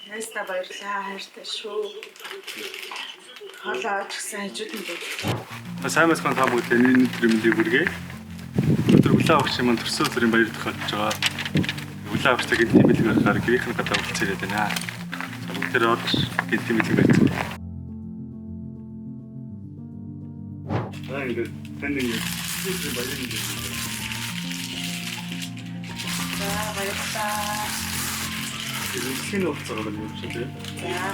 Найстаа баярлаа хайртай шүү. Хоолойч гэсэн хажууд нь дээ. Сайн мэсгэн та бүхэнд өнөөдөр мэндийг хүргэе. Өнөөдөр хүлээ авах юм төрсөн өдрийн баяр тохиолдож байгаа. Хүлээ авахтай гинт тэмэлэг байхаар гэрийнхэн гадаа уулзчихээд байна. Бүгдээр орж гинт тэмэлэг байцсан. Ингээд таны өдрийн баярын мэндийг. За баярлаа. Ирэх нь болцоогоо юм шиг тийм. За.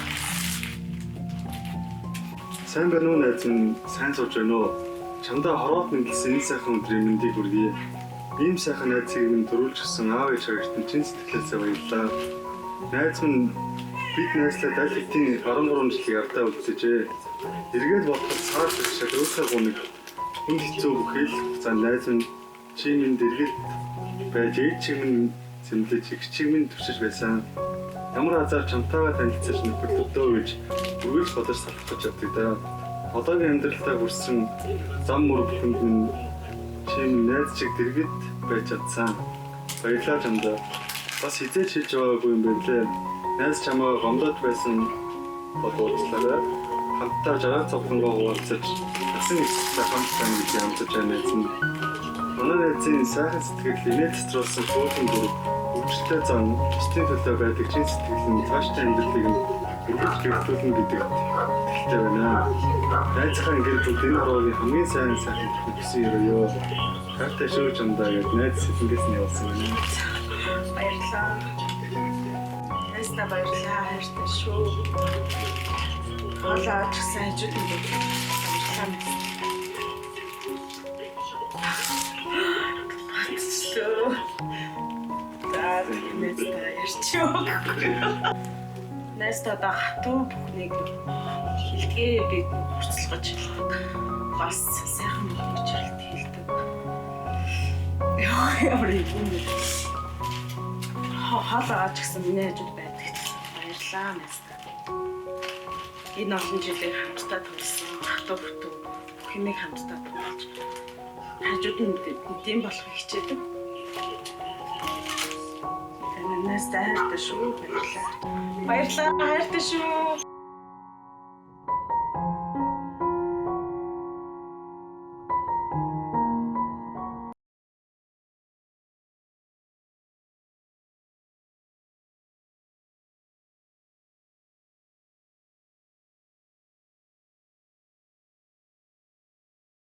Сайн байна уу найз минь? Сайн сууж байна уу? Чамдаа хорвоод мэдлсэн энэ сайхан өдрийн мэндийг хүргэе. Ийм сайхан найзыг минь төрүүлчихсэн аав ээж хоёрт нь чин сэтгэлээсээ баярлалаа. Найз минь бид найзлаад аль хэдийн 13 жилийн явдаа үлдээжээ. Эргээд бодоход цааш шиг өөрийнхөө гуниг хүнд хэцүү бүхэл хугацаанд найз минь чи минь дэргэд байж ээж чиг минь зэмлэж их чиг минь төвшиж байсан. Ямар азар чамтайгаа танилцаж нөхөрлөдөө гэж үргэлж бодож салах гэж явдаг да. Одоогийн амьдралтаа хүрсэн зам мөр бүхэнд минь чи найз чиг дэргэд байж чадсан. Баярлалаа чамдаа. Бас хизээч хийж байгаагүй юм байна лээ. Найз чамаа гомдоод байсан бодуулчлаарай. Хамтдаа жаргал цовхонгоо хуваалцаж насан ихтэй хамтдаа гэж ямтаж байна гэсэн. Манай найзын сайхан сэтгэл инээд цэцруулсан хөөрхөн дүр өвчлөлтэй зан бусдын төлөө байдаг чин сэтгэлийн цааштай амьдралыг үргэлж гэрэлтүүлнэ гэдэг итгэлтэй байна. Найзхан гэр бүл энэ хороогийн хамгийн сайн хүссэн ёо. Хайртай шүү чамдаа гэж найз сэтгэлээс нь явуулсан байна. Баярлаа. Найстаа баярлаа хайртай шүү. Хоолойч гэсэн хажууд нь дээ. Баярлалаа. Найстаа да хатуу бүхнийг хилдгээ бид хурцлгаж бас сайхан болж хэлдэг. Ямар юм бэ? Хоолойч гэсэн миний хажууд байдаг. Баярлалаа найстаа. Энэ олон жилийн хамтдаа төлсөн хатуу бүтэн бүх юмыг хамтдаа төлж хажууд нь тийм болох хичээдэг. Найстаа хайртай шүү. Баярлалаа хайртай шүү.